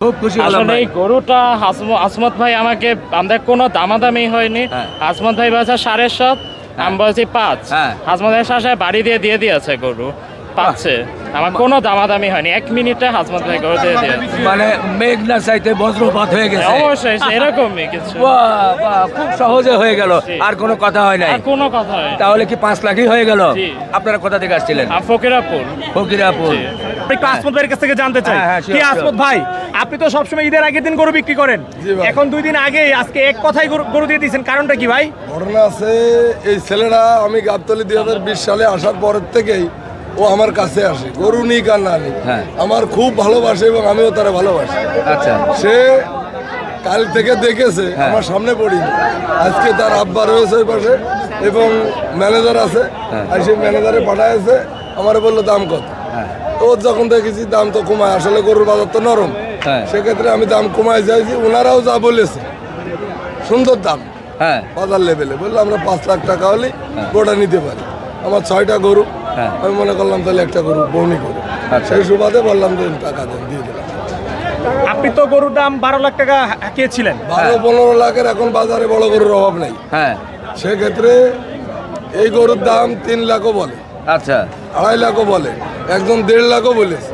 খুব খুশি হলাম আসলে ভাই। এই গরুটা আসমত ভাই আমাকে আমাদের কোনো দামাদামি হয়নি। হ্যাঁ। আসমত ভাই বলছে 7.5, আমি বলছি 5। হ্যাঁ। আসমত ভাই শাসায় বাড়ি দিয়ে দিয়েছে গরু পাচ্ছে। আমার কোনো দামাদামি হয়নি, 1 মিনিটে আসমত ভাই গরু দিয়ে দিয়েছে। মানে মেঘ না চাইতে বজ্রপাত হয়ে গেছে। অবশ্যই এরকমই কিছু। বাহ, বাহ, খুব সহজে হয়ে গেল, জি। আর কোনো কথা হয় নাই। আর কোনো কথা হয়নি। তাহলে কি 5 লাখই হয়ে গেল? জি। আপনারা কোথা থেকে আসছিলেন? ফকিরাপুর। ফকিরাপুর। জি। একটু আসমত ভাইয়ের কাছ থেকে জানতে চাই, হ্যাঁ, হ্যাঁ, sure, কি sure. আসমত ভাই, আপনি তো সবসময় ঈদের আগের দিন গরু বিক্রি করেন, এখন 2 দিন আগে আজকে এক কথাই গরু দিয়ে দিয়েছেন, কারণটা কি ভাই? ঘটনা আছে, এই ছেলেরা আমি গাবতলী 2020 সালে আসার পরের থেকেই ও আমার কাছে আসে, গরু নিক আর না নিক, হ্যাঁ। আমার খুব ভালোবাসে এবং আমিও তারা ভালোবাসি। আচ্ছা। সে কাল থেকে দেখেছে, হ্যাঁ। আমার সামনে পড়িনি। আজকে তার আব্বা রয়েছে ওই পাশে এবং ম্যানেজার আছে, হ্যাঁ। আর সেই ম্যানেজারে পাঠাইছে, আমার বললো দাম কত। হ্যাঁ। তো যখন দেখেছি দাম তো কমায়, আসলে গরুর বাজার তো নরম, হ্যাঁ। সেক্ষেত্রে আমি দাম কমায় চাইছি, ওনারাও যা বলেছে সুন্দর দাম হ্যাঁ। বাজার লেভেলে, বললো আমরা 5 লাখ টাকা হলে গোটা নিতে পারি। আমার 6টা গরু, হ্যাঁ। আমি মনে করলাম তাহলে একটা গরু বৌনি করি, আচ্ছা। সেই সুবাদে বললাম যে টাকা দেন, দিয়ে দিলাম। আপনি তো গরুর দাম 12 লাখ টাকা হাঁকিয়েছিলেন, 12-15 লাখের এখন বাজারে বড় গরুর অভাব নেই, হ্যাঁ। সেক্ষেত্রে এই গরুর দাম 3 লাখও বলে, আচ্ছা। 2.5 লাখও বলে, একজন 1.5 লাখও বলেছে।